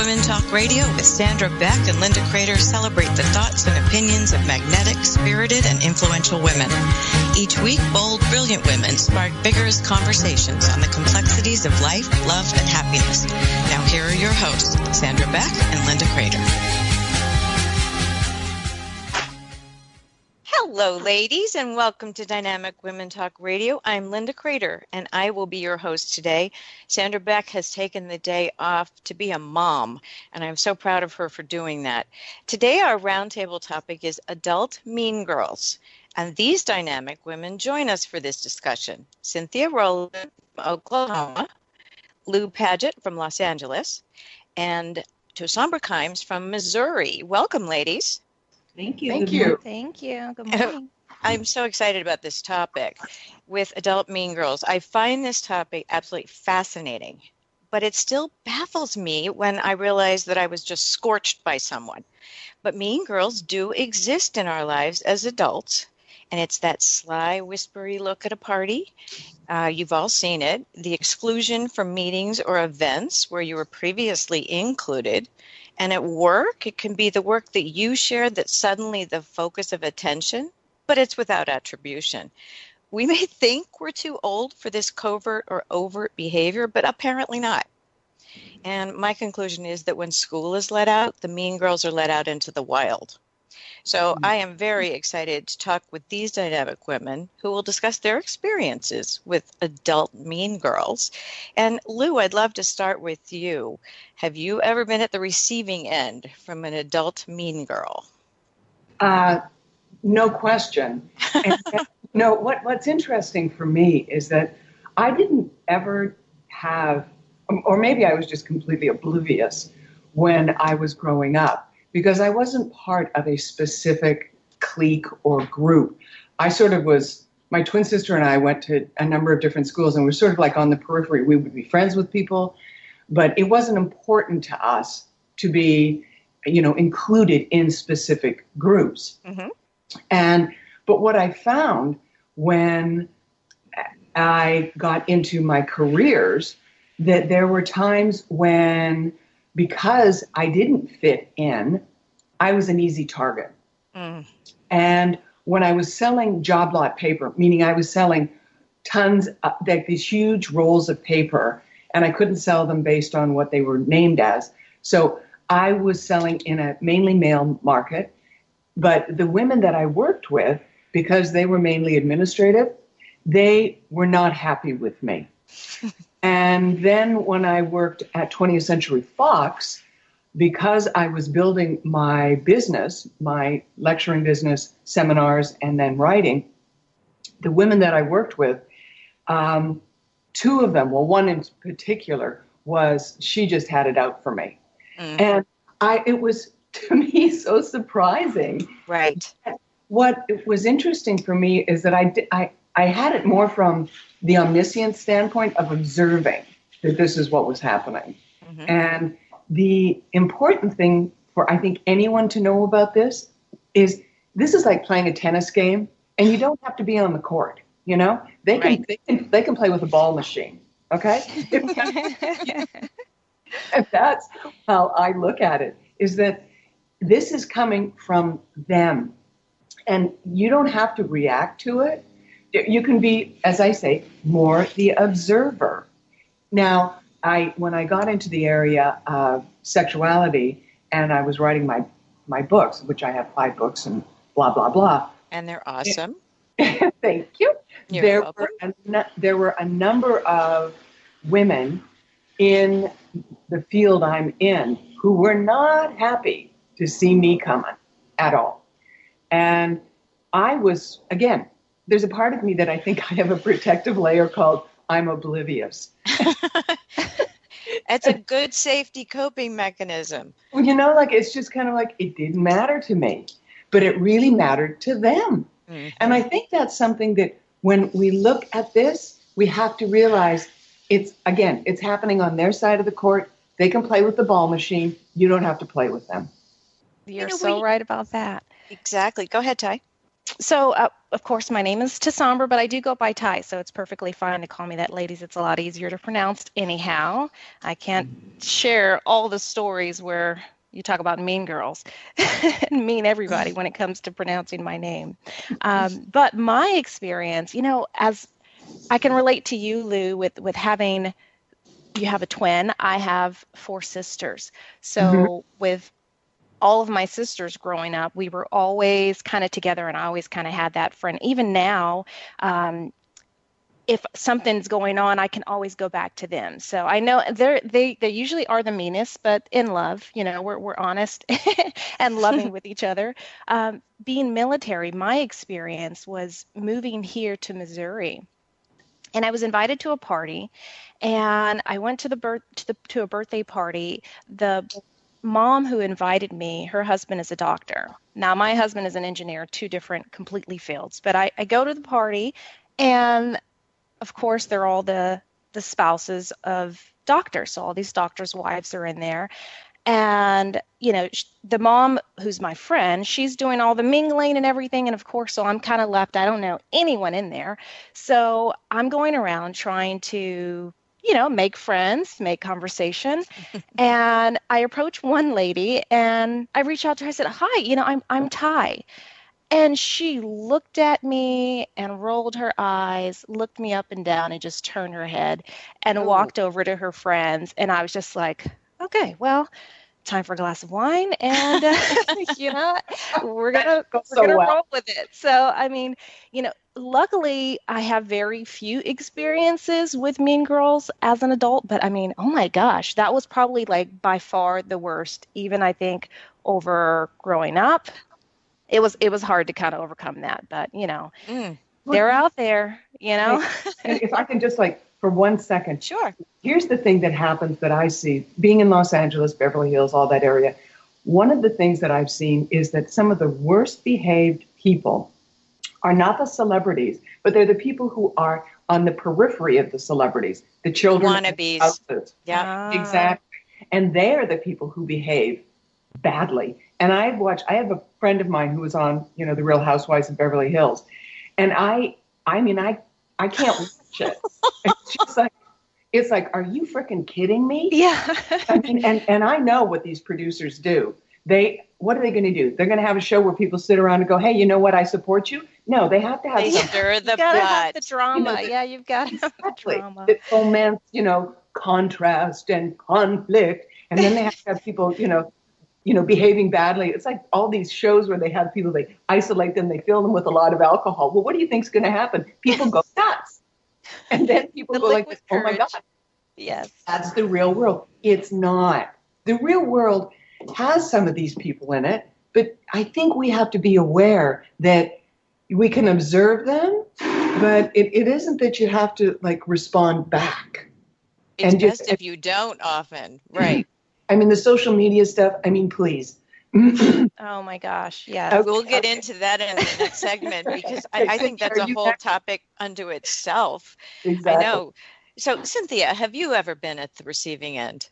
Women Talk Radio with Sandra Beck and Linda Crater celebrate the thoughts and opinions of magnetic, spirited, and influential women. Each week, bold, brilliant women spark vigorous conversations on the complexities of life, love, and happiness. Now here are your hosts, Sandra Beck and Linda Crater. Hello, ladies, and welcome to Dynamic Women Talk Radio. I'm Linda Crater, and I will be your host today. Sandra Beck has taken the day off to be a mom, and I'm so proud of her for doing that. Today, our roundtable topic is adult mean girls, and these dynamic women join us for this discussion. Cynthia Rowland from Oklahoma, Lou Paget from Los Angeles, and Toussaint Brookheims from Missouri. Welcome, ladies. Thank you. Thank you. Good morning. I'm so excited about this topic with adult mean girls. I find this topic absolutely fascinating, but it still baffles me when I realize that I was just scorched by someone. But mean girls do exist in our lives as adults, and it's that sly, whispery look at a party. You've all seen it. The exclusion from meetings or events where you were previously included. And at work, it can be the work that you shared that's suddenly the focus of attention, but it's without attribution. We may think we're too old for this covert or overt behavior, but apparently not. And my conclusion is that when school is let out, the mean girls are let out into the wild. So I am very excited to talk with these dynamic women who will discuss their experiences with adult mean girls. And Lou, I'd love to start with you. Have you ever been at the receiving end from an adult mean girl? No question. And, what's interesting for me is that I didn't ever have, or maybe I was just completely oblivious when I was growing up, because I wasn't part of a specific clique or group. I sort of was, my twin sister and I went to a number of different schools and we're sort of like on the periphery. We would be friends with people, but it wasn't important to us to be, included in specific groups. Mm-hmm. But what I found when I got into my careers, that there were times when, because I didn't fit in, I was an easy target. Mm. And when I was selling job lot paper, meaning I was selling tons, like these huge rolls of paper, and I couldn't sell them based on what they were named as. So I was selling in a mainly male market, but the women that I worked with, because they were mainly administrative, they were not happy with me. And then when I worked at 20th Century Fox, because I was building my business, my lecturing business, seminars, and then writing, the women that I worked with, two of them, well, one in particular, she just had it out for me. Mm-hmm. And it was, to me, so surprising. Right. What was interesting for me is that I had it more from the omniscient standpoint of observing that this is what was happening. Mm-hmm. And the important thing for, I think, anyone to know about this is like playing a tennis game, and you don't have to be on the court. They can play with a ball machine. Okay. And that's how I look at it, is that this is coming from them, and you don't have to react to it. You can be, as I say, more the observer. Now, when I got into the area of sexuality and I was writing my books, which I have 5 books and blah, blah, blah. And they're awesome. Thank you. You're welcome. There were a number of women in the field I'm in who were not happy to see me coming at all. And I was, again, there's a part of me that I think I have a protective layer called I'm oblivious. It's a good safety coping mechanism. Well, it's just kind of like, it didn't matter to me, but it really mattered to them. Mm-hmm. And I think that's something that when we look at this, we have to realize it's happening on their side of the court. They can play with the ball machine. You don't have to play with them. You're so right about that. Exactly. Go ahead, Ty. Of course, my name is Tassamber, but I do go by Ty, so it's perfectly fine to call me that, ladies. It's a lot easier to pronounce anyhow. I can't share all the stories where you talk about mean girls and mean everybody when it comes to pronouncing my name. But my experience, as I can relate to you, Lou, with having, you have a twin, I have 4 sisters. So with all of my sisters growing up, we were always kind of together, and I always kind of had that friend. Even now, if something's going on, I can always go back to them. So I know they usually are the meanest, but in love, we're honest and loving with each other. Being military, my experience was moving here to Missouri, and I was invited to a party, and I went to a birthday party. The mom who invited me, her husband is a doctor. Now, my husband is an engineer, 2 different completely fields. But I go to the party, and of course, they're all the spouses of doctors. So all these doctors' wives are in there. And, the mom, who's my friend, she's doing all the mingling and everything. And of course, so I'm kind of left. I don't know anyone in there. So I'm going around trying to make friends, make conversation. And I approached one lady, and I reached out to her. I said, "Hi, I'm Ty." And she looked at me and rolled her eyes, looked me up and down, and just turned her head and walked over to her friends. And I was just like, okay, well, time for a glass of wine, and we're gonna roll with it. So I mean, luckily I have very few experiences with mean girls as an adult, but I mean, oh my gosh, that was probably like by far the worst. Even I think over growing up, it was hard to kind of overcome that, but they're out there, And if I can just for 1 second. Sure. Here's the thing that happens that I see, being in Los Angeles, Beverly Hills, all that area. One of the things that I've seen is that some of the worst behaved people are not the celebrities, but they're the people who are on the periphery of the celebrities, the children. Wannabes. Yeah, exactly. And they're the people who behave badly. And I have a friend of mine who was on, The Real Housewives of Beverly Hills. And I can't watch it. It's like, are you freaking kidding me? Yeah. I mean, and I know what these producers do. What are they going to do? They're going to have a show where people sit around and go, "Hey, you know what? I support you." No, they have to have stir the blood. Have the drama. You've got to have the drama. It foments, contrast and conflict, and then they have to have people, behaving badly. It's like all these shows where they have people, they isolate them, they fill them with a lot of alcohol. Well, what do you think's going to happen? People go nuts. And then people go like, "Oh my God." Yes. That's the real world. It's not. The real world has some of these people in it, but I think we have to be aware that we can observe them, but it isn't that you have to respond back. It's best if you don't often. Right. I mean, the social media stuff, please. Oh my gosh. Yeah. Okay, we'll get into that in the next segment because I think that's a whole topic unto itself. Exactly. I know. So, Cynthia, have you ever been at the receiving end?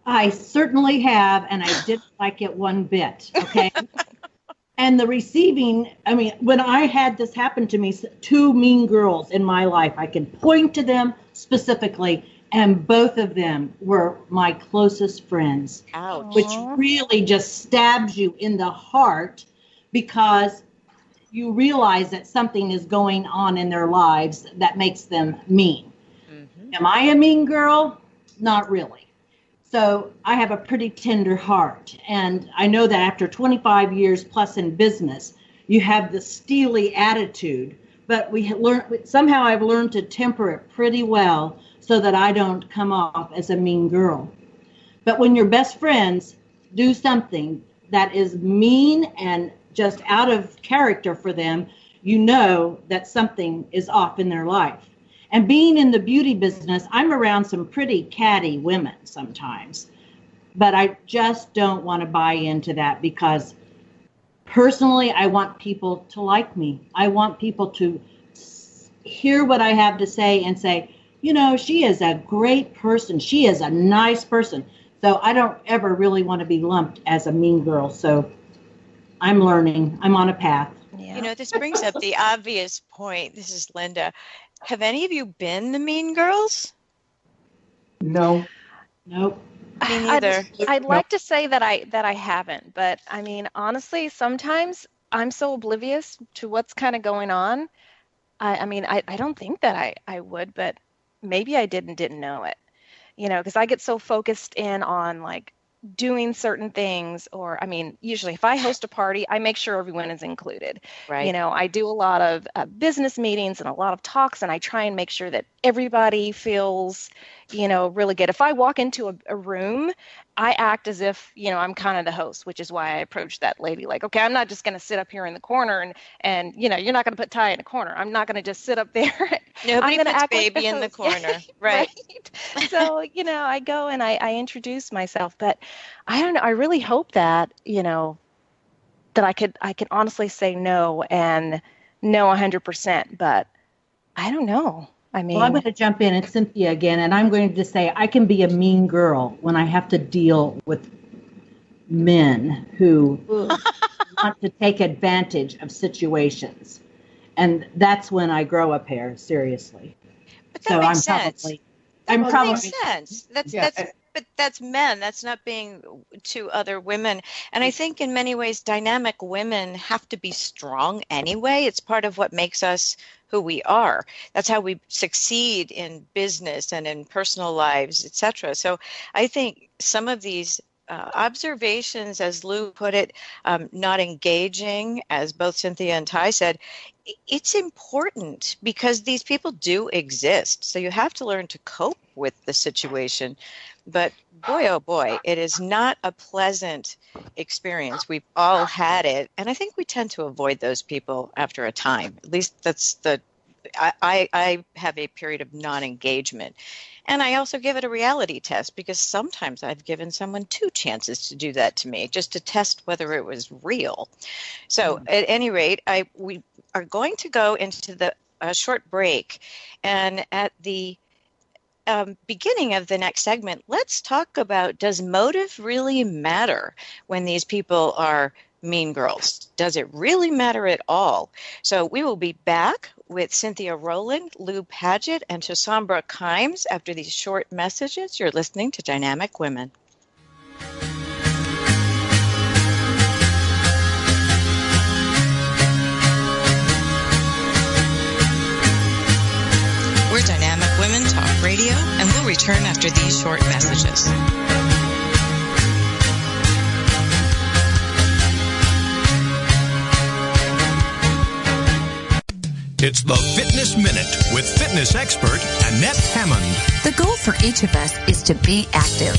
I certainly have, and I didn't like it one bit. Okay. And the receiving, when I had this happen to me, 2 mean girls in my life, I can point to them specifically. And both of them were my closest friends. Ouch. Which really just stabs you in the heart because you realize that something is going on in their lives that makes them mean. Mm-hmm. Am I a mean girl? Not really. So I have a pretty tender heart. And I know that after 25 years plus in business, you have the steely attitude. But somehow I've learned to temper it pretty well so that I don't come off as a mean girl. But when your best friends do something that is mean and just out of character for them, you know that something is off in their life. And being in the beauty business, I'm around some pretty catty women sometimes. But I just don't want to buy into that because personally, I want people to like me. I want people to hear what I have to say and say, she is a great person. She is a nice person. So I don't ever really want to be lumped as a mean girl. So I'm learning. I'm on a path. Yeah. You know, this brings up the obvious point. This is Linda. Have any of you been the mean girls? No. Nope. Me neither. I'd like to say that I haven't, but I mean, honestly, sometimes I'm so oblivious to what's kind of going on. I mean, I don't think that I would, but maybe I didn't know it. You know, because I get so focused in on like doing certain things, or I mean, usually if I host a party, I make sure everyone is included. Right. You know, I do a lot of business meetings and a lot of talks, and I try and make sure that everybody feels, you know, really good. If I walk into a room, I act as if, you know, I'm kind of the host, which is why I approached that lady like, okay, I'm not just going to sit up here in the corner and you know, you're not going to put Ty in a corner. I'm not going to just sit up there. Nobody I'm gonna puts act like baby the in the host. corner. Right. So, you know, I go and I introduce myself, but I don't know. I really hope that, you know, that I could honestly say no and no 100%, but I don't know. I mean, Well, I'm going to jump in. It's Cynthia again, and I'm going to say I can be a mean girl when I have to deal with men who want to take advantage of situations. And that's when I grow a pair, seriously. But that makes sense. That makes sense. But that's men. That's not being to other women. And I think in many ways, dynamic women have to be strong anyway. It's part of what makes us who we are. That's how we succeed in business and in personal lives, etc. So I think some of these observations, as Lou put it, not engaging, as both Cynthia and Ty said, it's important because these people do exist. So you have to learn to cope with the situation. But boy, oh boy, it is not a pleasant experience. We've all had it. And I think we tend to avoid those people after a time. At least that's I have a period of non-engagement. And I also give it a reality test because sometimes I've given someone 2 chances to do that to me just to test whether it was real. So at any rate, we are going to go into the short break. And at the beginning of the next segment, let's talk about, does motive really matter when these people are mean girls? Does it really matter at all? So we will be back with Cynthia Rowland, Lou Paget, and Tosambra Kimes after these short messages. You're listening to Dynamic Women. We're Dynamic Women Talk Radio, and we'll return after these short messages. It's the Fitness Minute with fitness expert Annette Hammond. The goal for each of us is to be active.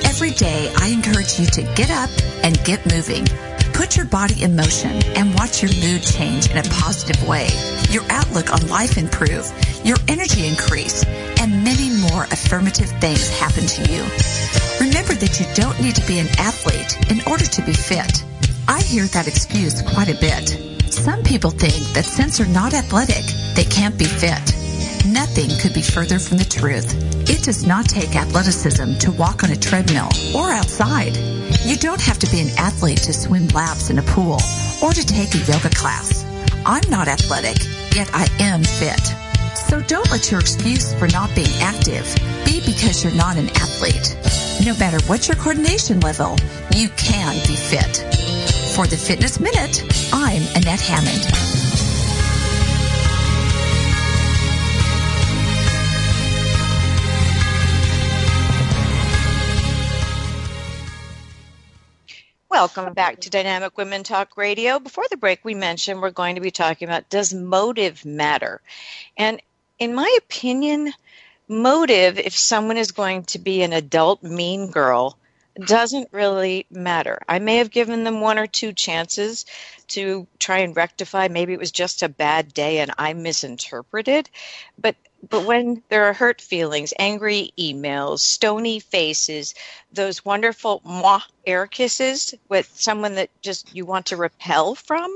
Every day, I encourage you to get up and get moving. Put your body in motion and watch your mood change in a positive way. Your outlook on life improve, your energy increase, and many more affirmative things happen to you. Remember that you don't need to be an athlete in order to be fit. I hear that excuse quite a bit. Some people think that since they're not athletic, they can't be fit. Nothing could be further from the truth. It does not take athleticism to walk on a treadmill or outside. You don't have to be an athlete to swim laps in a pool or to take a yoga class. I'm not athletic, yet I am fit. So don't let your excuse for not being active be because you're not an athlete. No matter what your coordination level, you can be fit. For the Fitness Minute, I'm Annette Hammond. Welcome back to Dynamic Women Talk Radio. Before the break, we mentioned we're going to be talking about, does motive matter? And in my opinion, motive, if someone is going to be an adult mean girl, doesn't really matter. I may have given them 1 or 2 chances to try and rectify. Maybe it was just a bad day and I misinterpreted. But when there are hurt feelings, angry emails, stony faces, those wonderful mwah air kisses with someone that just you want to repel from,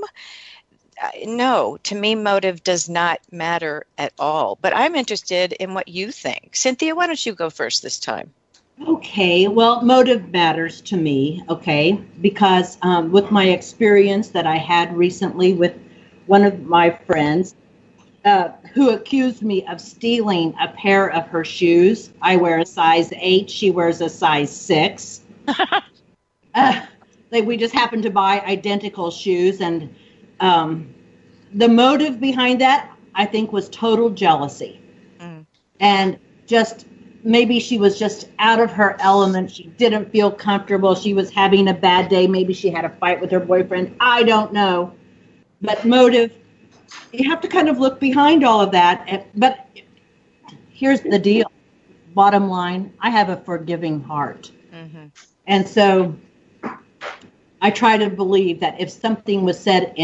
no, to me, motive does not matter at all. But I'm interested in what you think. Cynthia, why don't you go first this time? Okay, well, motive matters to me, okay, because with my experience that I had recently with one of my friends who accused me of stealing a pair of her shoes. I wear a size 8. She wears a size 6. We just happened to buy identical shoes. And the motive behind that, I think, was total jealousy. And just maybe she was just out of her element. She didn't feel comfortable. She was having a bad day. Maybe she had a fight with her boyfriend. I don't know. But motive, you have to kind of look behind all of that. But here's the deal. Bottom line, I have a forgiving heart. And so I try to believe that if something was said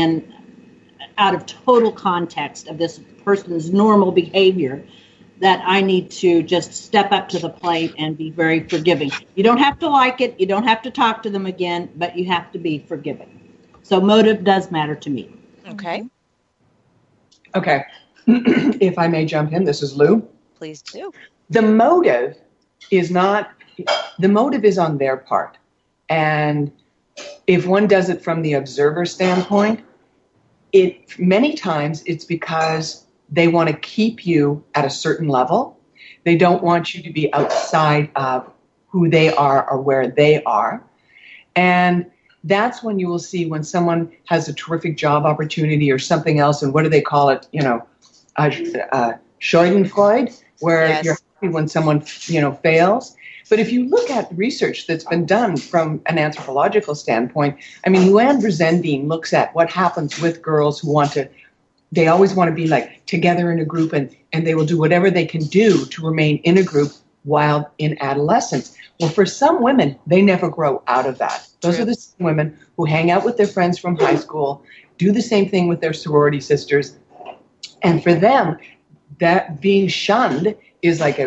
out of total context of this person's normal behavior, that I need to just step up to the plate and be very forgiving. You don't have to like it. You don't have to talk to them again, but you have to be forgiving. So motive does matter to me. Okay. Okay. If I may jump in, this is Lou. Please do. The motive is on their part. And if one does it from the observer standpoint, many times it's because they want to keep you at a certain level. They don't want you to be outside of who they are or where they are. And that's when you will see when someone has a terrific job opportunity or something else, and what do they call it? Schadenfreude, where you're happy when someone, fails. But if you look at research that's been done from an anthropological standpoint, I mean, Luann Brizendine looks at what happens with girls who they always want to be like together in a group, and they will do whatever they can do to remain in a group while in adolescence. Well, for some women, they never grow out of that. Those are the same women who hang out with their friends from high school, do the same thing with their sorority sisters. And for them, that being shunned is like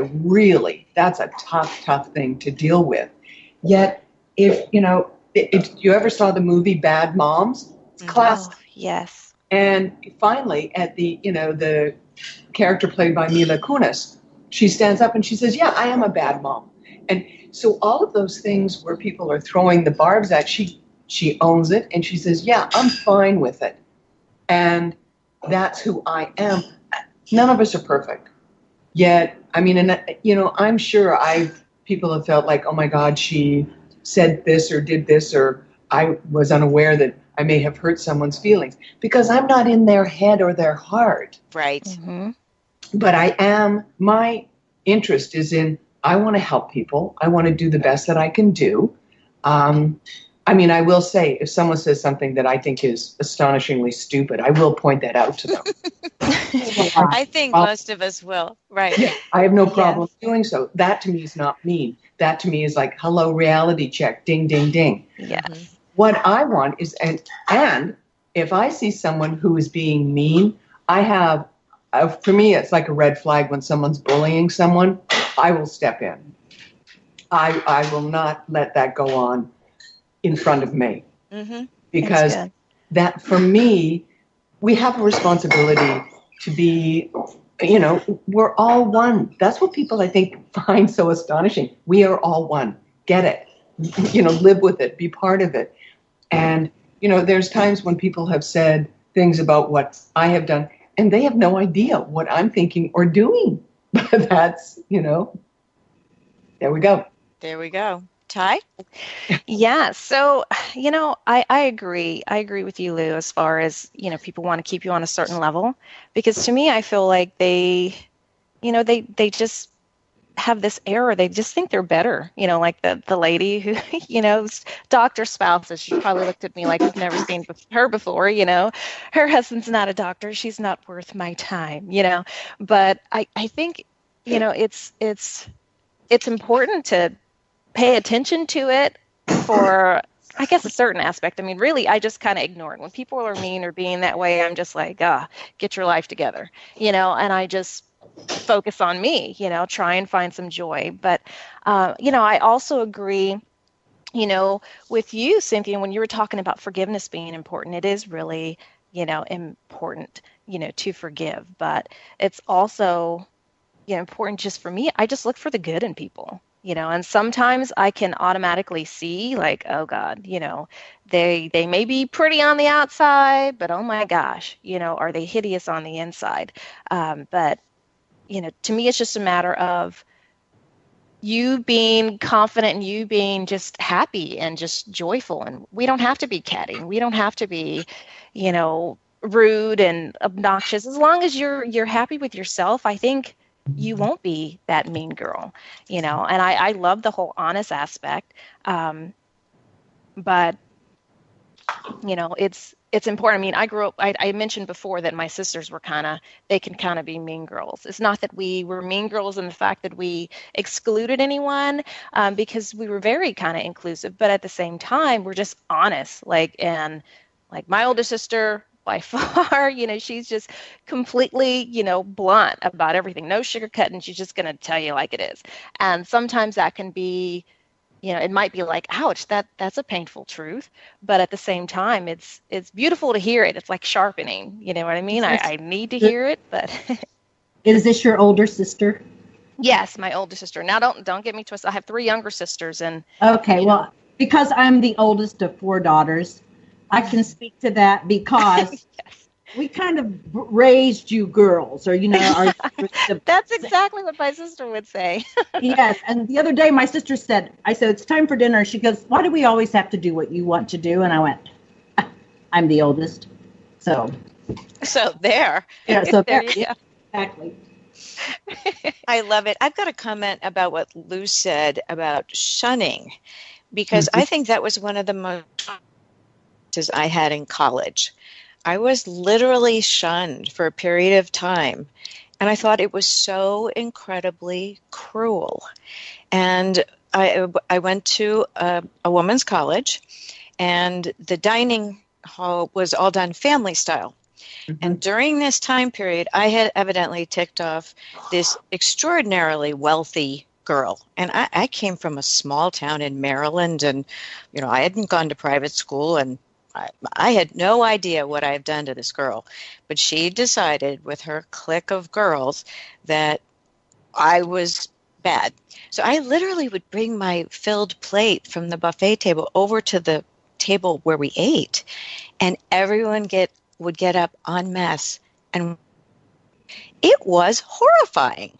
that's a tough thing to deal with. Yet, if you ever saw the movie Bad Moms, it's classic. Oh, yes. And finally, at the character played by Mila Kunis, she stands up and she says, yeah, I am a bad mom. And so all of those things where people are throwing the barbs at, she owns it and she says, yeah, I'm fine with it. And that's who I am. None of us are perfect. Yet, I mean, I'm sure people have felt like, oh my God, she said this or did this, or I was unaware that I may have hurt someone's feelings, because I'm not in their head or their heart. Right. Mm-hmm. But my interest is in, I want to help people. I want to do the best that I can do. I will say, if someone says something that I think is astonishingly stupid, I will point that out to them. I think most of us will. Right. Yeah, I have no problem doing so. That to me is not mean. That to me is like, hello, reality check, ding, ding, ding. Yes. What I want is, and if I see someone who is being mean, for me, it's like a red flag when someone's bullying someone. I will step in. I will not let that go on in front of me. Mm-hmm. Because that, for me, we have a responsibility to be, we're all one. That's what people, I think, find so astonishing. We are all one. Get it. Live with it. Be part of it. And, there's times when people have said things about what I have done, and they have no idea what I'm thinking or doing. But that's, there we go. There we go. Ty? Yeah. So, I agree. I agree with you, Lou, as far as, people want to keep you on a certain level, because to me, I feel like they just have this error. They just think they're better, like the lady who, doctor spouses. She probably looked at me like I've never seen her before, her husband's not a doctor. She's not worth my time, but I think, it's important to pay attention to it for, I guess, a certain aspect. I mean, really, I just kind of ignore it. When people are mean or being that way, I'm just like, get your life together, and I just focus on me, try and find some joy. But, I also agree, with you, Cynthia, when you were talking about forgiveness being important. It is really, important, to forgive. But it's also, important just for me. I just look for the good in people. And sometimes I can automatically see like, oh God, they may be pretty on the outside, but oh my gosh, are they hideous on the inside? But to me, it's just a matter of you being confident and you being just happy and just joyful. And we don't have to be catty. We don't have to be, rude and obnoxious. As long as you're happy with yourself, I think you won't be that mean girl, and I love the whole honest aspect. But, it's important. I mean, I grew up, I mentioned before that my sisters were they can kind of be mean girls. It's not that we were mean girls in the fact that we excluded anyone, because we were very kind of inclusive, but at the same time, we're just honest. And my older sister, by far, she's just completely, blunt about everything. No sugarcoating. She's just going to tell you like it is. And sometimes that can be, it might be like, ouch, that's a painful truth. But at the same time, it's beautiful to hear it. It's like sharpening. You know what I mean? I need to hear it, but. Is this your older sister? Yes, my older sister. Now, don't get me twisted. I have 3 younger sisters, and. Okay, well, because I'm the oldest of 4 daughters, I can speak to that because yes. We kind of raised you girls, or, That's exactly what my sister would say. Yes. And the other day, my sister said, I said, it's time for dinner. She goes, why do we always have to do what you want to do? And I went, I'm the oldest. So there. Yeah. So there you go. Exactly. I love it. I've got a comment about what Lou said about shunning, because I think that was one of the most I had in college. I was literally shunned for a period of time, and I thought it was so incredibly cruel. And I went to a women's college, and the dining hall was all done family style. And during this time period, I had evidently ticked off this extraordinarily wealthy girl. And I came from a small town in Maryland, and, I hadn't gone to private school, and I had no idea what I had done to this girl. But she decided with her clique of girls that I was bad. So I literally would bring my filled plate from the buffet table over to the table where we ate, and everyone would get up en masse, and it was horrifying.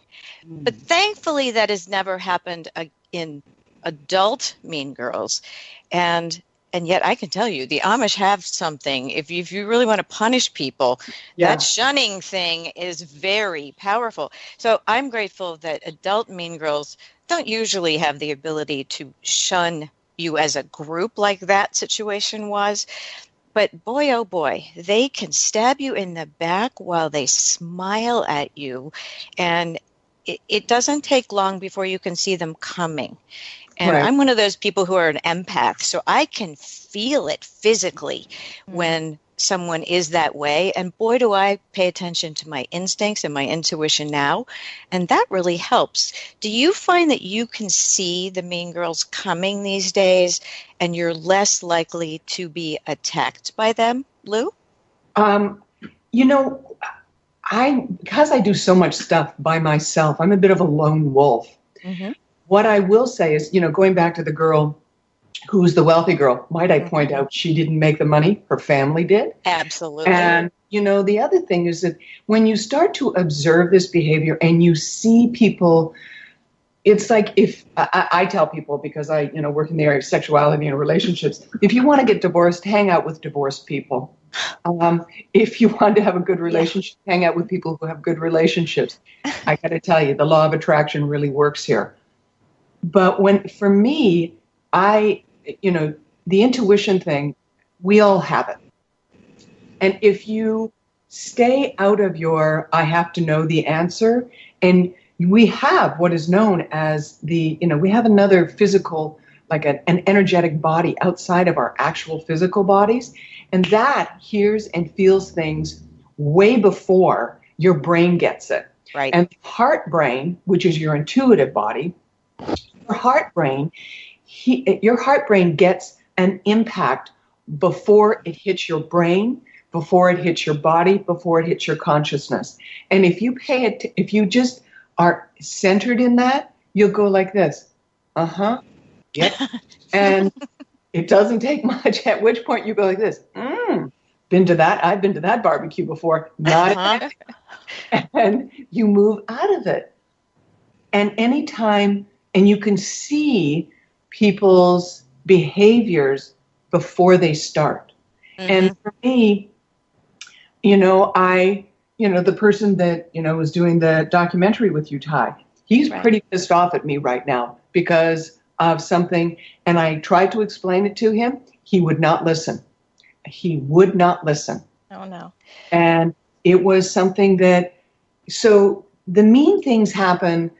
But thankfully, that has never happened in adult Mean Girls, and yet I can tell you, the Amish have something. If you really want to punish people, that shunning thing is very powerful. So I'm grateful that adult Mean Girls don't usually have the ability to shun you as a group like that situation was. But boy, oh boy, they can stab you in the back while they smile at you. And it doesn't take long before you can see them coming. And right. I'm one of those people who are an empath, so I can feel it physically when someone is that way. And boy, do I pay attention to my instincts and my intuition now. And that really helps. Do you find that you can see the mean girls coming these days and you're less likely to be attacked by them, Lou? Because I do so much stuff by myself, I'm a bit of a lone wolf. Mm-hmm. What I will say is, going back to the girl who's the wealthy girl, might I point out she didn't make the money, her family did. Absolutely. And, the other thing is that when you start to observe this behavior and you see people, it's like if I tell people, because I, work in the area of sexuality and relationships, if you want to get divorced, hang out with divorced people. If you want to have a good relationship, hang out with people who have good relationships. I got to tell you, the law of attraction really works here. But for me, the intuition thing, we all have it. And if you stay out of your, I have to know the answer, and we have what is known as we have another physical, like an energetic body outside of our actual physical bodies. And that hears and feels things way before your brain gets it. Right. And heart brain, which is your intuitive body, your heart brain gets an impact before it hits your brain, before it hits your body, before it hits your consciousness. And if you if you just are centered in that, you'll go like this. Yep. And it doesn't take much, at which point you go like this, been to that, I've been to that barbecue before, not and you move out of it. And anytime, and you can see people's behaviors before they start. And for me, the person that, was doing the documentary with you, Ty, he's pretty pissed off at me right now because of something. And I tried to explain it to him. He would not listen. He would not listen. Oh, no. And it was something so the mean things happen.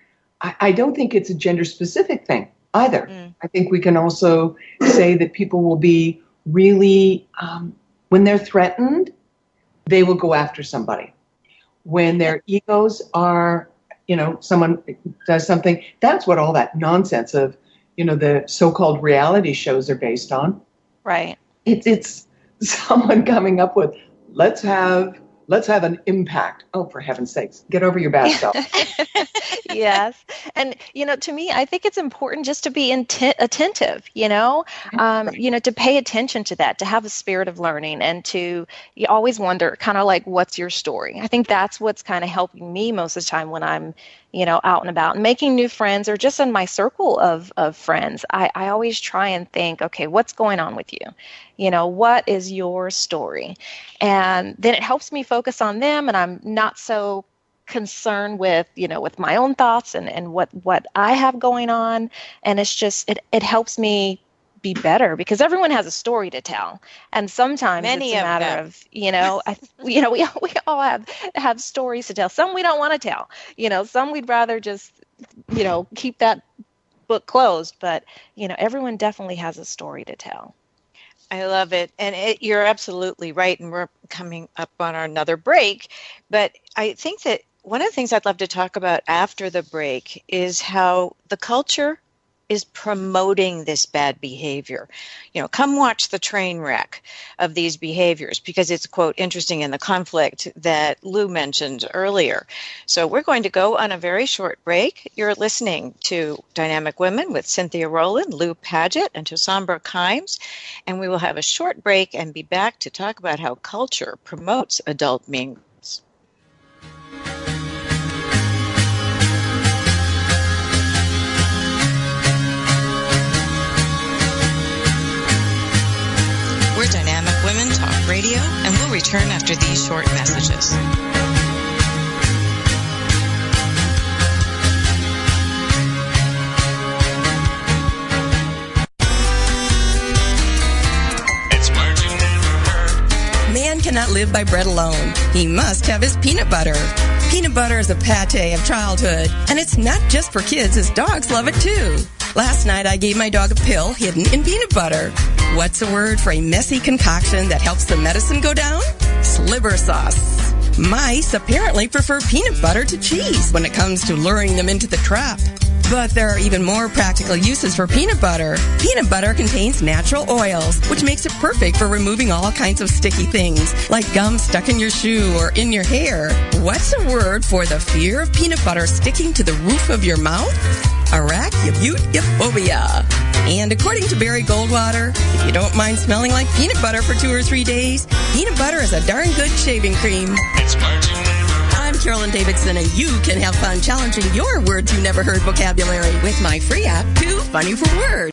I don't think it's a gender specific thing either. I think we can also say that people will be really, when they're threatened, they will go after somebody. When their egos are, someone does something, that's what all that nonsense of, the so-called reality shows are based on. Right. It's someone coming up with, let's have an impact. Oh, for heaven's sakes, get over your bad self. Yes. And, to me, I think it's important just to be attentive, to pay attention to that, to have a spirit of learning and you always wonder kind of like, what's your story? I think that's what's kind of helping me most of the time when I'm, out and about and making new friends or just in my circle of friends. I always try and think, okay, what's going on with you? What is your story? And then it helps me focus on them, and I'm not so concerned with, with my own thoughts and what I have going on. And it's just, it helps me be better because everyone has a story to tell. And sometimes it's a matter of, we all have stories to tell. Some we don't want to tell, some we'd rather just, keep that book closed. But, everyone definitely has a story to tell. I love it. And you're absolutely right. And we're coming up on another break. But I think that one of the things I'd love to talk about after the break is how the culture is promoting this bad behavior. Come watch the train wreck of these behaviors because it's, quote, interesting in the conflict that Lou mentioned earlier. So we're going to go on a very short break. You're listening to Dynamic Women with Cynthia Rowland, Lou Paget, and Tosambra Kimes. And we will have a short break and be back to talk about how culture promotes adult mean girls. We're Dynamic Women Talk Radio, and we'll return after these short messages. Man cannot live by bread alone. He must have his peanut butter. Peanut butter is a pate of childhood, and it's not just for kids, as dogs love it too. Last night, I gave my dog a pill hidden in peanut butter. What's a word for a messy concoction that helps the medicine go down? Sliver sauce. Mice apparently prefer peanut butter to cheese when it comes to luring them into the trap. But there are even more practical uses for peanut butter. Peanut butter contains natural oils, which makes it perfect for removing all kinds of sticky things, like gum stuck in your shoe or in your hair. What's a word for the fear of peanut butter sticking to the roof of your mouth? Arachnophobia. And according to Barry Goldwater, if you don't mind smelling like peanut butter for 2 or 3 days, peanut butter is a darn good shaving cream. I'm Carolyn Davidson, and you can have fun challenging your words you never heard vocabulary with my free app, Too Funny for Words.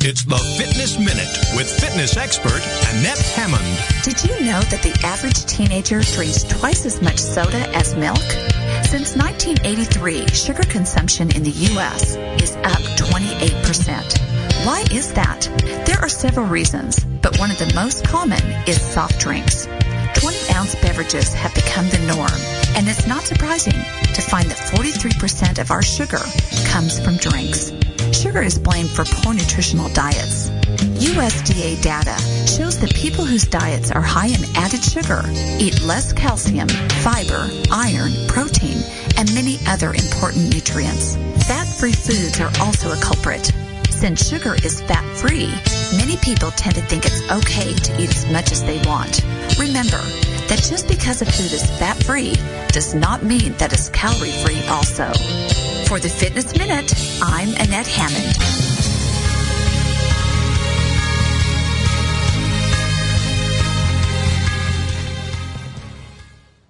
It's the Fitness Minute with fitness expert Annette Hammond. Did you know that the average teenager drinks twice as much soda as milk? Since 1983, sugar consumption in the U.S. is up 28%. Why is that? There are several reasons, but one of the most common is soft drinks. 20-ounce beverages have become the norm, and it's not surprising to find that 43% of our sugar comes from drinks. Sugar is blamed for poor nutritional diets. USDA data shows that people whose diets are high in added sugar eat less calcium, fiber, iron, protein, and many other important nutrients. Fat-free foods are also a culprit. Since sugar is fat-free, many people tend to think it's okay to eat as much as they want. Remember that just because a food is fat-free does not mean that it's calorie-free also. For the Fitness Minute, I'm Annette Hammond.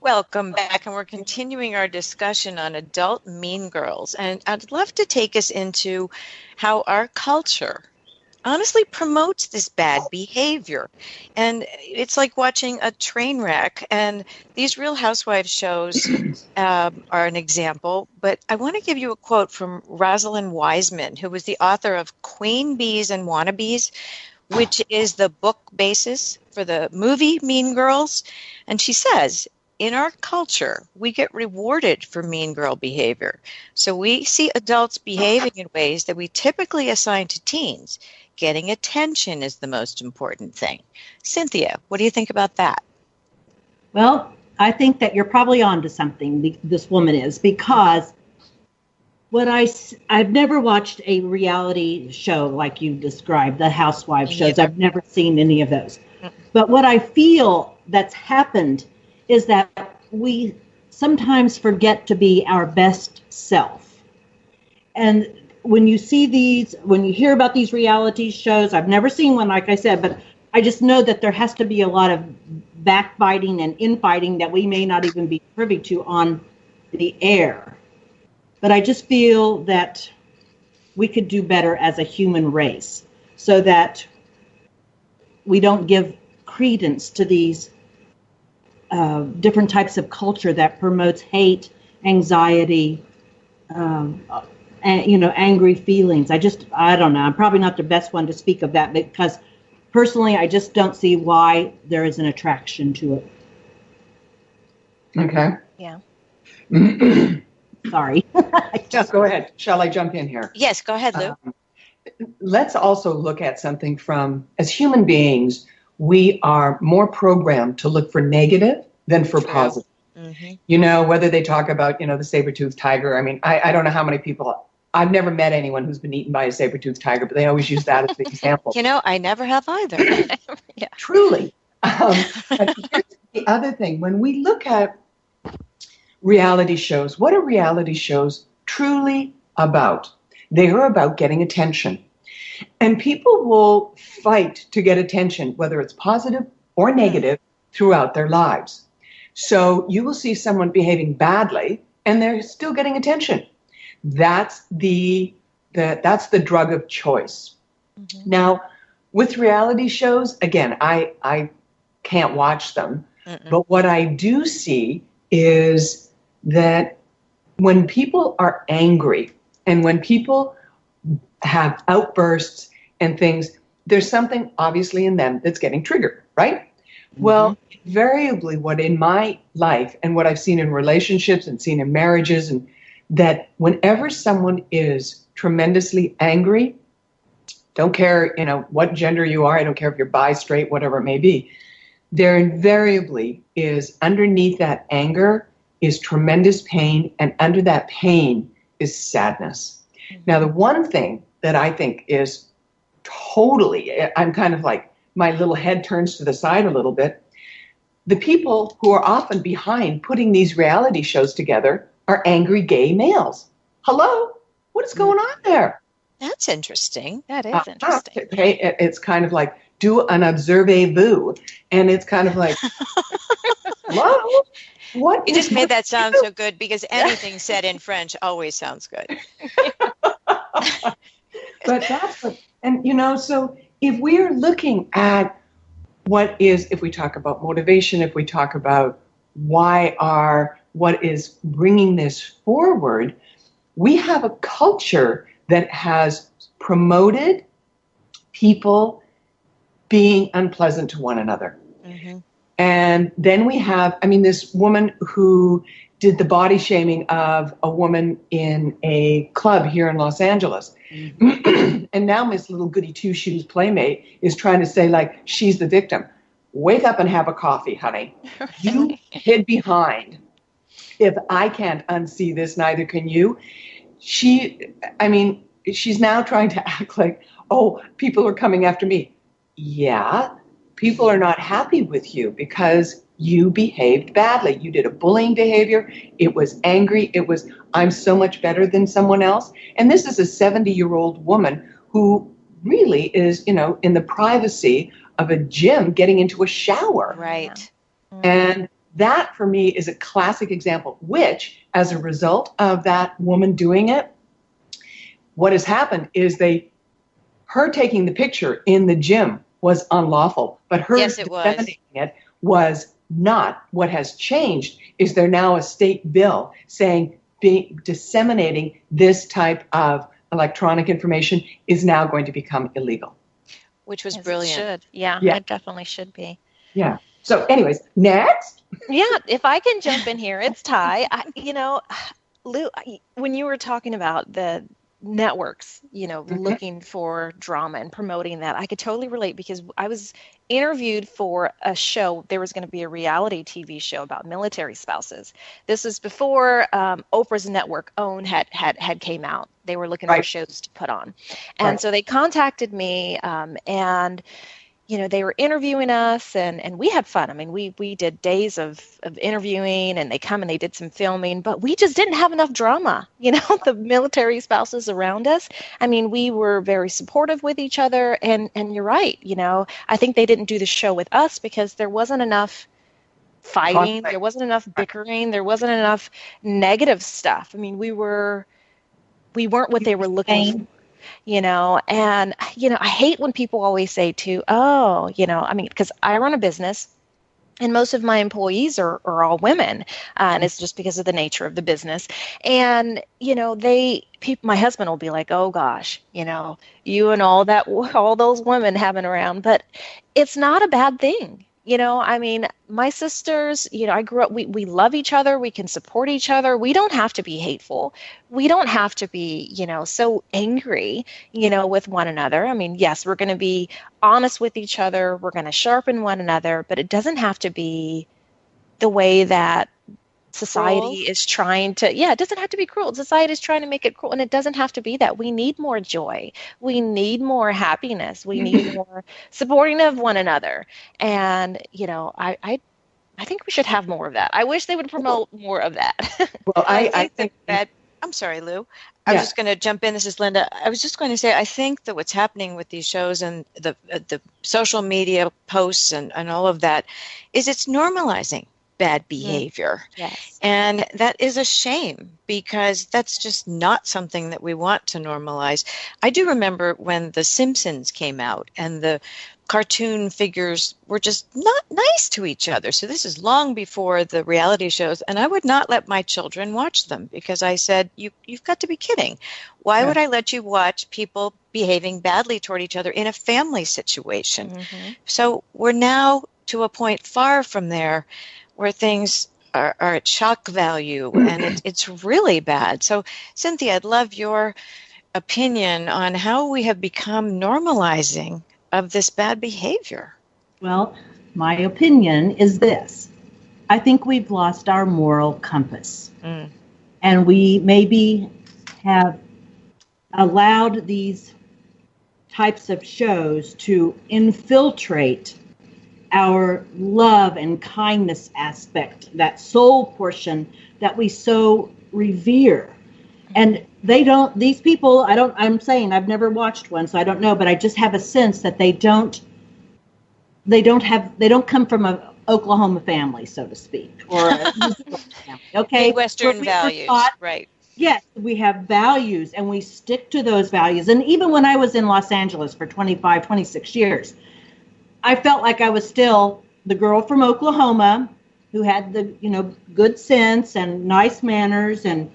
Welcome back, and we're continuing our discussion on adult mean girls. And I'd love to take us into how our culture honestly promotes this bad behavior. And it's like watching a train wreck. And these Real Housewives shows are an example. But I want to give you a quote from Rosalind Wiseman, who was the author of Queen Bees and Wannabes, which is the book basis for the movie Mean Girls. And she says, in our culture, we get rewarded for mean girl behavior. So we see adults behaving in ways that we typically assign to teens. Getting attention is the most important thing. Cynthia, what do you think about that? Well, I think that you're probably onto something, this woman is, because I've never watched a reality show like you described, the Housewives shows. I've never seen any of those. But what I feel that's happened is that we sometimes forget to be our best self. And when you hear about these reality shows, I've never seen one, like I said, but I just know that there has to be a lot of backbiting and infighting that we may not even be privy to on the air. But I just feel that we could do better as a human race so that we don't give credence to these different types of culture that promotes hate, anxiety, and, angry feelings. I don't know. I'm probably not the best one to speak of that because personally, I just don't see why there is an attraction to it. Okay. Yeah. Sorry. Just go ahead. Shall I jump in here? Yes, go ahead, Lou. Let's also look at something as human beings, we are more programmed to look for negative than for positive. Mm-hmm. Whether they talk about, the saber-toothed tiger. I mean, I don't know how many people, I've never met anyone who's been eaten by a saber-toothed tiger, but they always use that as the example. I never have either. Yeah. Truly. But here's the other thing. When we look at reality shows, what are reality shows truly about? They are about getting attention. And people will fight to get attention, whether it's positive or negative, throughout their lives. So you will see someone behaving badly, and they're still getting attention. That's the drug of choice. Mm-hmm. Now, with reality shows, again, I can't watch them. Mm-mm. But what I do see is that when people are angry and when people have outbursts and things, there's something obviously in them that's getting triggered, right? Mm-hmm. Well, invariably what in my life and what I've seen in relationships and seen in marriages, and that whenever someone is tremendously angry, don't care, what gender you are, I don't care if you're bi, straight, whatever it may be, there invariably is underneath that anger is tremendous pain, and under that pain is sadness. Mm-hmm. Now, the one thing that I think is totally, I'm kind of like, my little head turns to the side a little bit. The people who are often behind putting these reality shows together are angry gay males. Hello? What is going on there? That's interesting. That is interesting. It's kind of like, do an observez-vous. And it's kind of like, hello? What? You just made that sound so good because anything said in French always sounds good. But that's what, and so if we're looking at if we talk about motivation, if we talk about what is bringing this forward, we have a culture that has promoted people being unpleasant to one another. Mm-hmm. And then we have, this woman who did the body shaming of a woman in a club here in Los Angeles. Mm-hmm. And now Miss Little Goody Two-Shoes Playmate is trying to say, like, she's the victim. Wake up and have a coffee, honey. You hid behind. If I can't unsee this, neither can you. She's now trying to act like, oh, people are coming after me. Yeah, people are not happy with you because you behaved badly. You did a bullying behavior. It was angry. It was, I'm so much better than someone else. And this is a 70-year-old woman who really is, in the privacy of a gym getting into a shower. Right. And that for me is a classic example, which as a result of that woman doing it, what has happened is her taking the picture in the gym was unlawful, but her disseminating it was not. What has changed is there now a state bill saying disseminating this type of electronic information is now going to become illegal. Which was Yes, brilliant. It should. Yeah, it definitely should be. Yeah. So anyways, next. Yeah, if I can jump in here, it's Ty. Lou, when you were talking about the networks, looking for drama and promoting that, I could totally relate because I was interviewed for a show. There was going to be a reality TV show about military spouses. This was before Oprah's network OWN had came out. They were looking for shows to put on. And so they contacted me and they were interviewing us and we had fun. I mean, we did days of interviewing and they come and they did some filming, but we just didn't have enough drama, the military spouses around us. I mean, we were very supportive with each other and you're right. I think they didn't do the show with us because there wasn't enough fighting. There wasn't enough bickering. There wasn't enough negative stuff. I mean, we weren't what they were looking for. And, I hate when people always say too, because I run a business and most of my employees are all women, and it's just because of the nature of the business. And, my husband will be like, oh gosh, you and all those women having around, but it's not a bad thing. My sisters, I grew up, we love each other. We can support each other. We don't have to be hateful. We don't have to be, so angry, with one another. I mean, yes, we're going to be honest with each other. We're going to sharpen one another, but it doesn't have to be the way that society is trying to, it doesn't have to be cruel. Society is trying to make it cruel, and it doesn't have to be that. We need more joy. We need more happiness. We need more supporting of one another. And, I think we should have more of that. I wish they would promote more of that. Well, I think that, I'm sorry, Lou. I was just going to jump in. This is Linda. I was just going to say, I think that what's happening with these shows and the social media posts and all of that is it's normalizing bad behavior. Yes. And that is a shame because that's just not something that we want to normalize. I do remember when The Simpsons came out and the cartoon figures were just not nice to each other. So this is long before the reality shows, and I would not let my children watch them because I said, you've got to be kidding. Why would I let you watch people behaving badly toward each other in a family situation? Mm-hmm. So we're now to a point far from there where things are at shock value, and it's really bad. So, Cynthia, I'd love your opinion on how we have become normalizing of this bad behavior. Well, my opinion is this. I think we've lost our moral compass. And we maybe have allowed these types of shows to infiltrate our love and kindness aspect, that soul portion that we so revere. And these people, I'm saying I've never watched one, so I don't know, but I just have a sense that they don't come from an Oklahoma family, so to speak, or a family. Okay. Western values, right. Yes, we have values and we stick to those values. And even when I was in Los Angeles for 25, 26 years, I felt like I was still the girl from Oklahoma who had the, good sense and nice manners and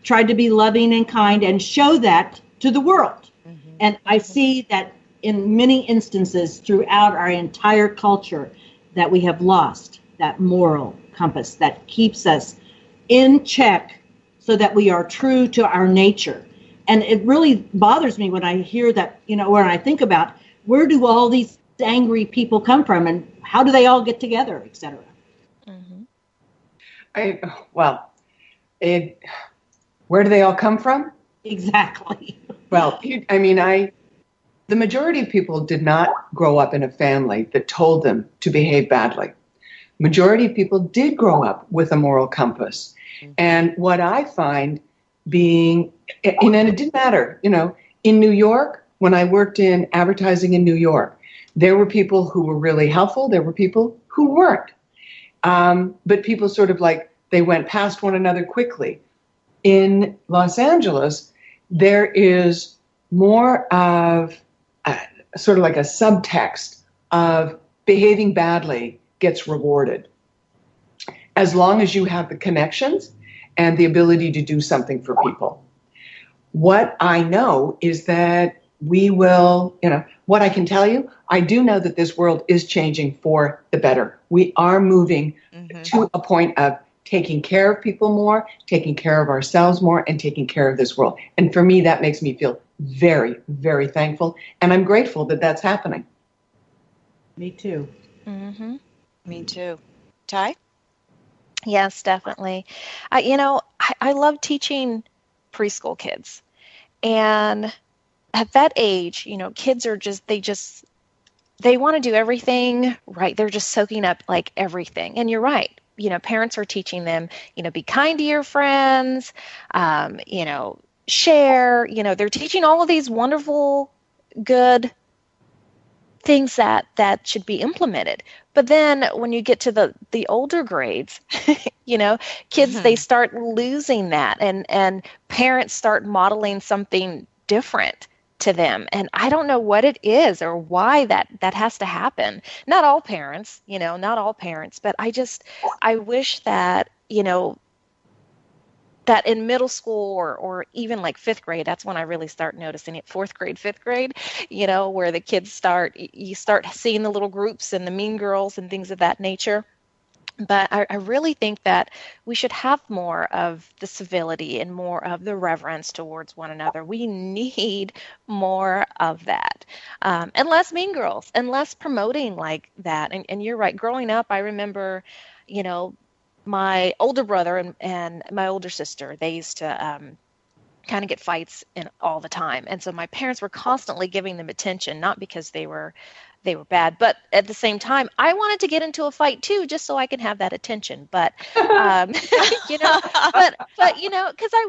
tried to be loving and kind and show that to the world. Mm-hmm. And I see that in many instances throughout our entire culture that we have lost that moral compass that keeps us in check so that we are true to our nature. And it really bothers me when I hear that, when I think about where do all these angry people come from and how do they all get together, et cetera. Mm-hmm. Where do they all come from? Exactly. Well, The majority of people did not grow up in a family that told them to behave badly. Majority of people did grow up with a moral compass. And what I find being, and it didn't matter, in New York, when I worked in advertising in New York, there were people who were really helpful. There were people who weren't. But people sort of like, they went past one another quickly. In Los Angeles, there is more of sort of like a subtext of behaving badly gets rewarded, as long as you have the connections and the ability to do something for people. What I know is that we will, what I can tell you, I do know that this world is changing for the better. We are moving to a point of taking care of people more, taking care of ourselves more, and taking care of this world. And for me, that makes me feel very, very thankful. And I'm grateful that that's happening. Me too. Mm-hmm. Me too. Ty? Yes, definitely. I love teaching preschool kids. And at that age, kids are they want to do everything right. They're just soaking up like everything. And you're right. Parents are teaching them, be kind to your friends, share, they're teaching all of these wonderful, good things that should be implemented. But then when you get to the older grades, kids, they start losing that and parents start modeling something different to them. And I don't know what it is or why that has to happen. Not all parents, but I wish that, that in middle school or even like fifth grade, that's when I really start noticing it, fourth grade, fifth grade, where the kids you start seeing the little groups and the mean girls and things of that nature. But I really think that we should have more of the civility and more of the reverence towards one another. We need more of that. And less mean girls and less promoting like that. And you're right. Growing up, I remember, my older brother and my older sister, they used to kind of get fights all the time. And so my parents were constantly giving them attention, not because they were bad, but at the same time, I wanted to get into a fight too, just so I can have that attention. But, because I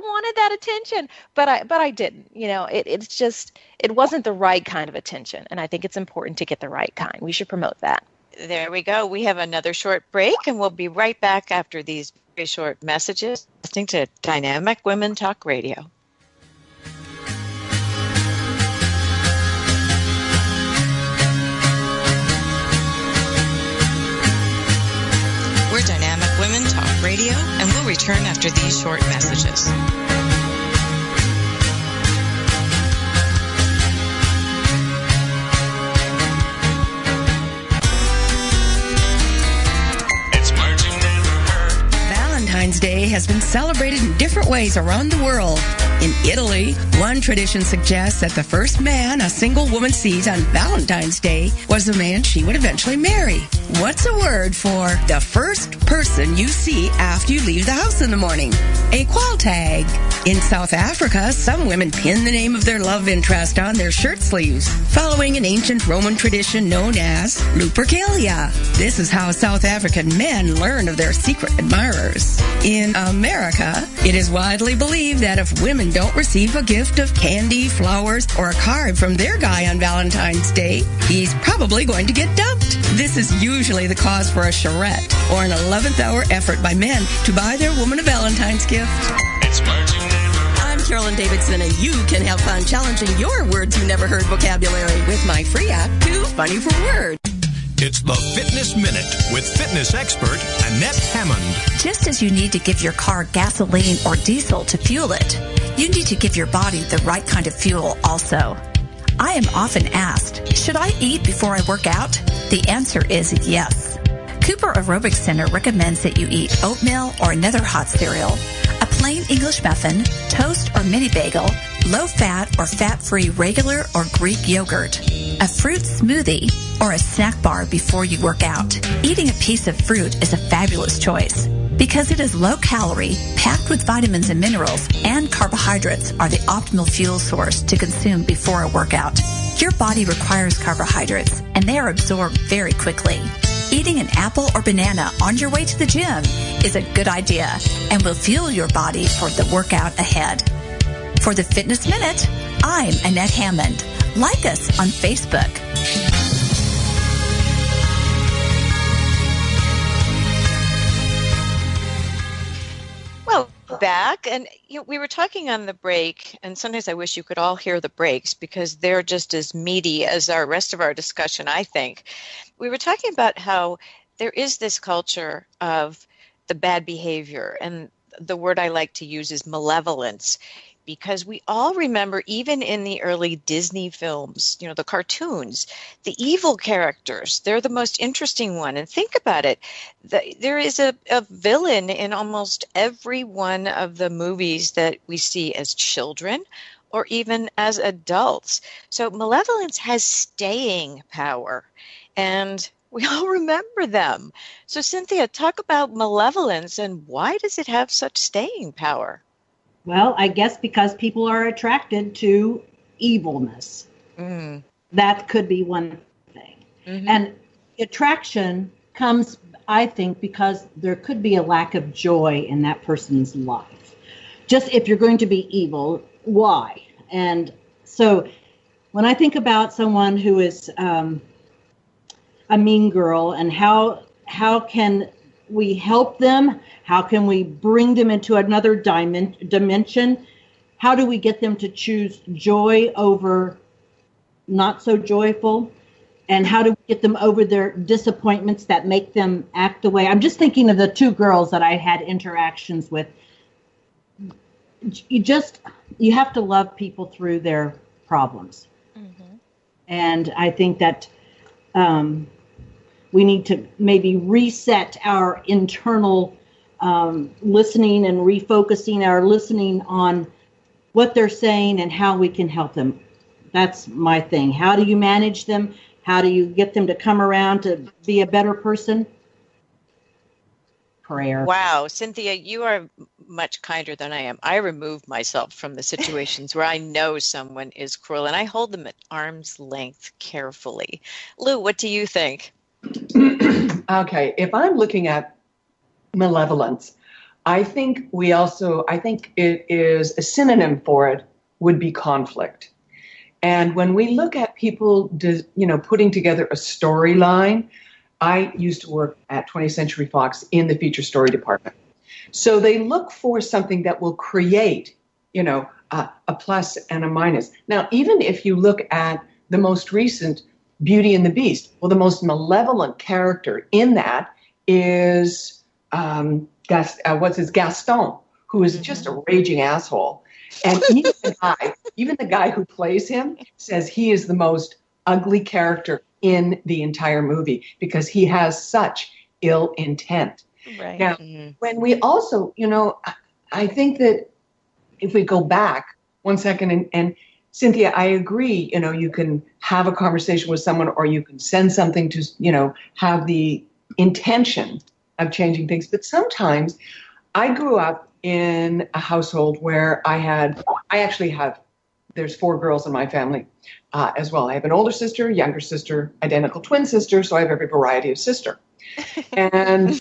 wanted that attention, but I didn't, it wasn't the right kind of attention. And I think it's important to get the right kind. We should promote that. There we go. We have another short break, and we'll be right back after these very short messages, listening to Dynamic Women Talk Radio. We're Dynamic Women Talk Radio, and we'll return after these short messages. Valentine's Day has been celebrated in different ways around the world. In Italy, one tradition suggests that the first man a single woman sees on Valentine's Day was the man she would eventually marry. What's a word for the first person you see after you leave the house in the morning? A qualtag. In South Africa, some women pin the name of their love interest on their shirt sleeves, following an ancient Roman tradition known as Lupercalia. This is how South African men learn of their secret admirers. In America, it is widely believed that if women don't receive a gift of candy, flowers, or a card from their guy on Valentine's Day, he's probably going to get dumped. This is usually the cause for a charrette or an 11th hour effort by men to buy their woman a Valentine's gift. It's Marching I'm Carolyn Davidson, and you can have fun challenging your words you never heard vocabulary with my free app, Too Funny for Words. It's the Fitness Minute with fitness expert Annette Hammond. Just as you need to give your car gasoline or diesel to fuel it, you need to give your body the right kind of fuel also. I am often asked, should I eat before I work out? The answer is yes. Cooper Aerobics Center recommends that you eat oatmeal or another hot cereal, a plain English muffin, toast or mini bagel, low-fat or fat-free regular or Greek yogurt, a fruit smoothie, or a snack bar before you work out. Eating a piece of fruit is a fabulous choice because it is low-calorie, packed with vitamins and minerals, and carbohydrates are the optimal fuel source to consume before a workout. Your body requires carbohydrates, and they are absorbed very quickly. Eating an apple or banana on your way to the gym is a good idea and will fuel your body for the workout ahead. For the Fitness Minute, I'm Annette Hammond. Like us on Facebook. Well, back, and we were talking on the break, and sometimes I wish you could all hear the breaks because they're just as meaty as our rest of our discussion, I think. We were talking about how there is this culture of the bad behavior, and the word I like to use is malevolence, because we all remember, even in the early Disney films, the cartoons, the evil characters, they're the most interesting one. And think about it. There is a villain in almost every one of the movies that we see as children or even as adults. So malevolence has staying power, and we all remember them. So Cynthia, talk about malevolence and why does it have such staying power? Well, I guess because people are attracted to evilness. Mm. That could be one thing. Mm-hmm. And attraction comes, I think, because there could be a lack of joy in that person's life. Just if you're going to be evil, why? And so when I think about someone who is a mean girl and how can we help them? How can we bring them into another dimension? How do we get them to choose joy over not so joyful? And how do we get them over their disappointments that make them act the way? I'm just thinking of the two girls that I had interactions with. You have to love people through their problems. Mm-hmm. And I think that we need to maybe reset our internal listening and refocusing our listening on what they're saying and how we can help them. That's my thing. How do you manage them? How do you get them to come around to be a better person? Prayer. Wow, Cynthia, you are much kinder than I am. I remove myself from the situations where I know someone is cruel, and I hold them at arm's length carefully. Lou, what do you think? Okay, if I'm looking at malevolence, I think it is a synonym for it would be conflict. And when we look at people, putting together a storyline, I used to work at 20th Century Fox in the feature story department. So they look for something that will create, a plus and a minus. Now, even if you look at the most recent Beauty and the Beast, well, the most malevolent character in that is Gaston, who is just a raging asshole. And even the guy who plays him says he is the most ugly character in the entire movie because he has such ill intent. Right. Now, when we also, I think that if we go back 1 second and Cynthia, I agree, you can have a conversation with someone or you can send something to, have the intention of changing things. But sometimes I grew up in a household where there's 4 girls in my family as well. I have an older sister, younger sister, identical twin sister, so I have every variety of sister. And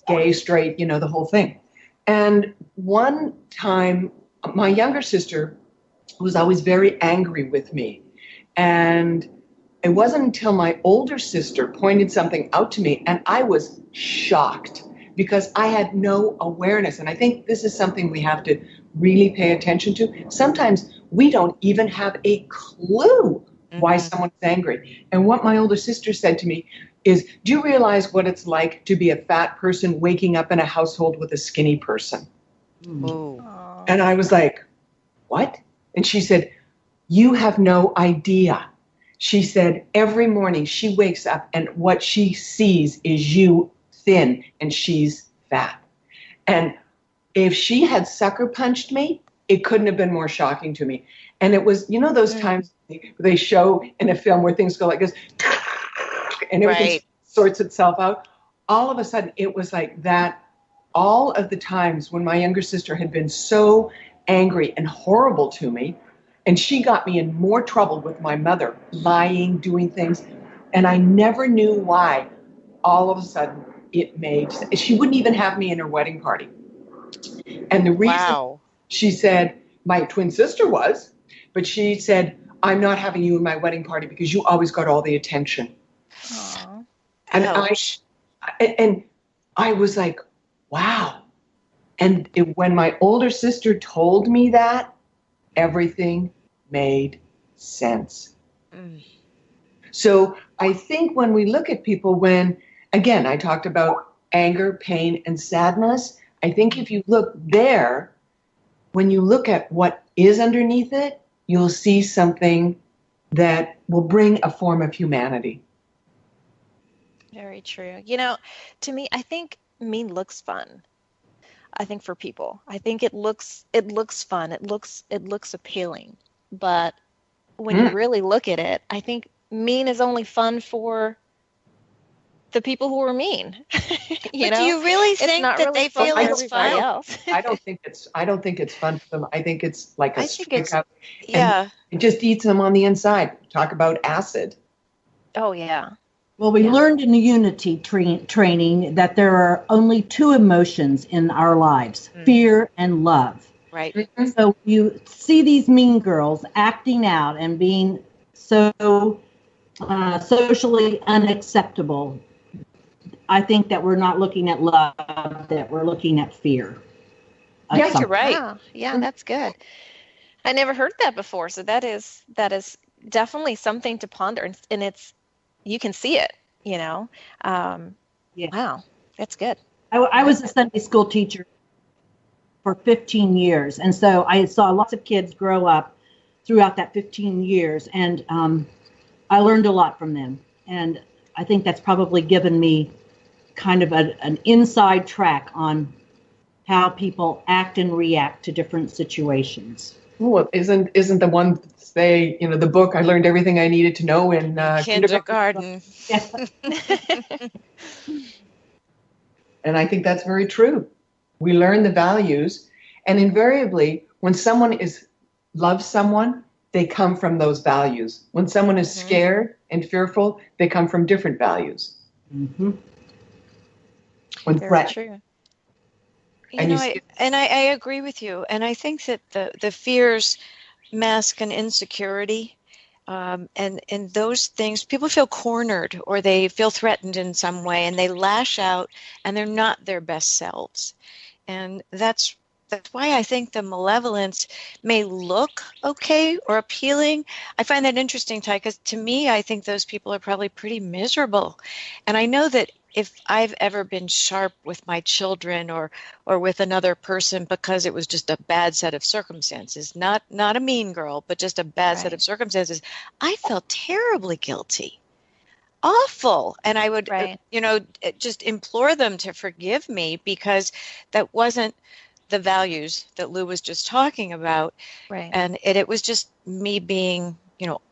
gay, straight, the whole thing. And one time, my younger sister was always very angry with me. And it wasn't until my older sister pointed something out to me, and I was shocked because I had no awareness. And I think this is something we have to really pay attention to. Sometimes we don't even have a clue why someone's angry. And what my older sister said to me is, do you realize what it's like to be a fat person waking up in a household with a skinny person? Oh. And I was like, what? And she said, you have no idea. She said, every morning she wakes up and what she sees is you thin and she's fat. And if she had sucker punched me, it couldn't have been more shocking to me. And it was, those times they show in a film where things go like this, and everything sorts itself out. All of a sudden, it was like that. All of the times when my younger sister had been so angry and horrible to me, And she got me in more trouble with my mother, lying, doing things. And I never knew why. All of a sudden, it made, she wouldn't even have me in her wedding party. And the reason she said, my twin sister was, but she said, I'm not having you in my wedding party because you always got all the attention. Aww. And I was like, wow. And when my older sister told me that, everything made sense. So I think when we look at people, again, I talked about anger, pain, and sadness. I think if you look there, when you look at what is underneath it, you'll see something that will bring a form of humanity. Very true. To me, I think mean looks fun. I think for people, I think it looks fun. It looks appealing. But when you really look at it, I think mean is only fun for the people who are mean. Do you really think that really they feel it's fun? Else. I don't think it's fun for them. I think it's like a stick up. Yeah. It just eats them on the inside. Talk about acid. Oh yeah. Well, we learned in the Unity training that there are only two emotions in our lives, fear and love. Right. Mm-hmm. So you see these mean girls acting out and being so socially unacceptable. I think that we're not looking at love, that we're looking at fear. Yes, you're right. Wow. Yeah, that's good. I never heard that before. So that is definitely something to ponder, and you can see it, Yeah. Wow, that's good. I was a Sunday school teacher for 15 years, and so I saw lots of kids grow up throughout that 15 years, and I learned a lot from them. And I think that's probably given me kind of an inside track on how people act and react to different situations. Well, isn't the one say, the book, I learned everything I needed to know in kindergarten. And I think that's very true. We learn the values, and invariably, when someone loves someone, they come from those values. When someone is scared and fearful, they come from different values. Mm-hmm. Very true. I agree with you, and I think that the fears mask an insecurity, and those things, people feel cornered or they feel threatened in some way, and they lash out, and they're not their best selves, and that's why I think the malevolence may look okay or appealing. I find that interesting, Ty, because to me, I think those people are probably pretty miserable, and I know that if I've ever been sharp with my children or with another person because it was just a bad set of circumstances, not a mean girl, but just a bad set of circumstances, I felt terribly guilty, awful. And I would, just implore them to forgive me because that wasn't the values that Lou was just talking about. Right. And it was just me being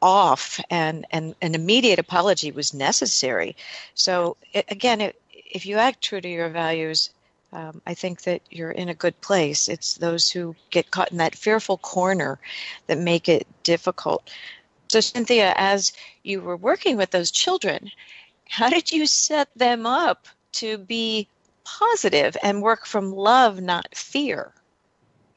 off, and an immediate apology was necessary. So again, if you act true to your values, I think that you're in a good place. It's those who get caught in that fearful corner that make it difficult. So Cynthia, as you were working with those children, how did you set them up to be positive and work from love, not fear?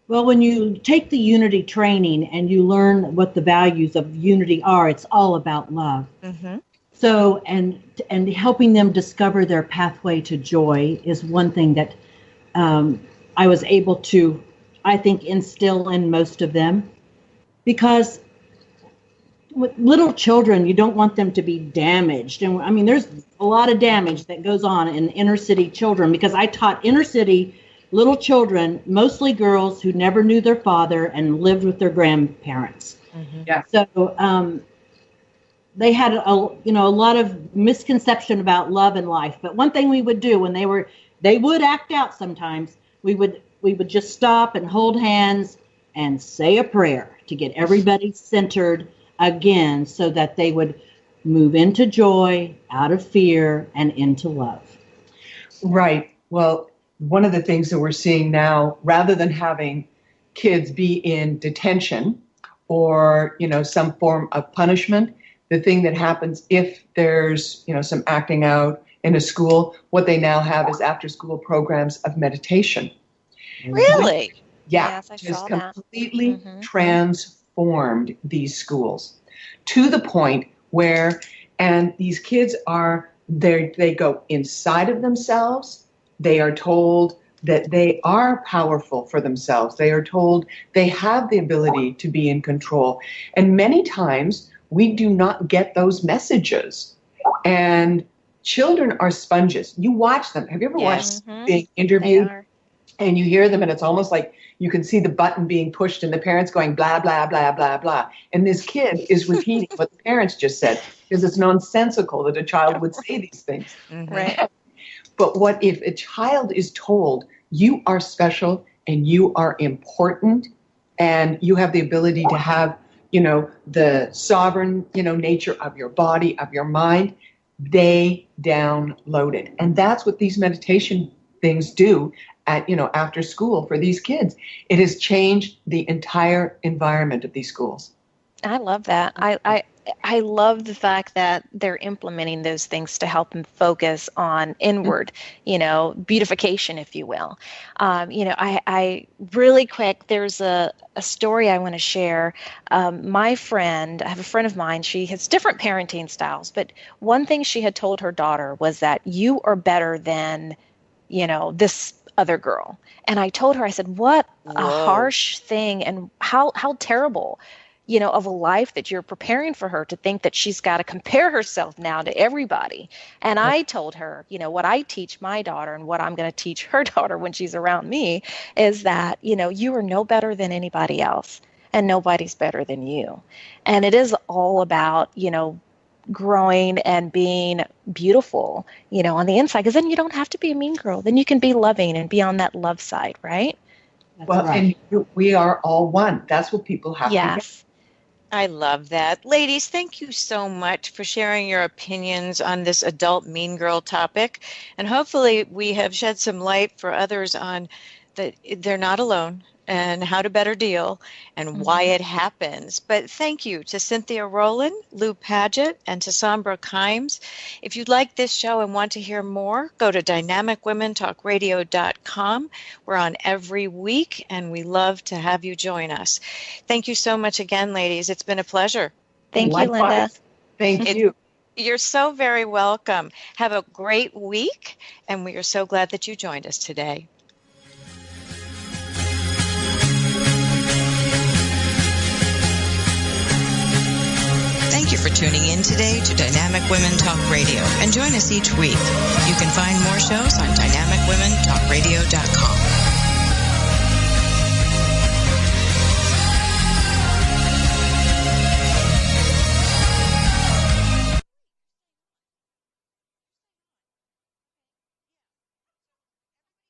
Well, when you take the Unity training and you learn what the values of Unity are, it's all about love. Mm-hmm. So, and helping them discover their pathway to joy is one thing that I was able to, I think, instill in most of them. Because with little children, you don't want them to be damaged. And I mean, there's a lot of damage that goes on in inner city children, because I taught inner city little children, mostly girls who never knew their father and lived with their grandparents. Mm-hmm. Yeah. So they had a lot of misconception about love and life. But one thing we would do when they would act out sometimes, we would just stop and hold hands and say a prayer to get everybody centered again, so that they would move into joy, out of fear, and into love. Right. Well, one of the things that we're seeing now, rather than having kids be in detention or, some form of punishment. The thing that happens if there's, some acting out in a school, what they now have is after-school programs of meditation. Really? Yeah, Yes, I just saw that. completely transformed these schools to the point where, and these kids are, they go inside of themselves. They are told that they are powerful for themselves. They are told they have the ability to be in control. And many times we do not get those messages. And children are sponges. You watch them. Have you ever watched being interviewed? And you hear them, and it's almost like you can see the button being pushed and the parents going blah, blah, blah, blah, blah. And this kid is repeating what the parents just said, because it's nonsensical that a child would say these things. Right. But what if a child is told, you are special and you are important and you have the ability to have, the sovereign, nature of your body, of your mind, they download it. And that's what these meditation things do at, after school for these kids. It has changed the entire environment of these schools. I love that. I love the fact that they're implementing those things to help them focus on inward, beautification, if you will. I really quick, there's a story I want to share. I have a friend of mine, she has different parenting styles, but one thing she had told her daughter was that you are better than, this other girl. And I told her, I said, what a harsh thing, and how terrible, of a life that you're preparing for her to think that she's got to compare herself now to everybody. And I told her, what I teach my daughter and what I'm going to teach her daughter when she's around me is that, you are no better than anybody else and nobody's better than you. And it is all about, growing and being beautiful, on the inside, because then you don't have to be a mean girl. Then you can be loving and be on that love side, right? That's right. And we are all one. That's what people have to get. I love that. Ladies, thank you so much for sharing your opinions on this adult mean girl topic. And hopefully we have shed some light for others on that they're not alone and how to better deal and why it happens. But thank you to Cynthia Rowland, Lou Paget, and to Sombra Kimes. If you'd like this show and want to hear more, go to dynamicwomentalkradio.com. We're on every week, and we love to have you join us. Thank you so much again, ladies. It's been a pleasure. Thank you, Linda. Thank you. You're so very welcome. Have a great week, and we are so glad that you joined us today. Thank you for tuning in today to Dynamic Women Talk Radio, and join us each week. You can find more shows on dynamicwomentalkradio.com.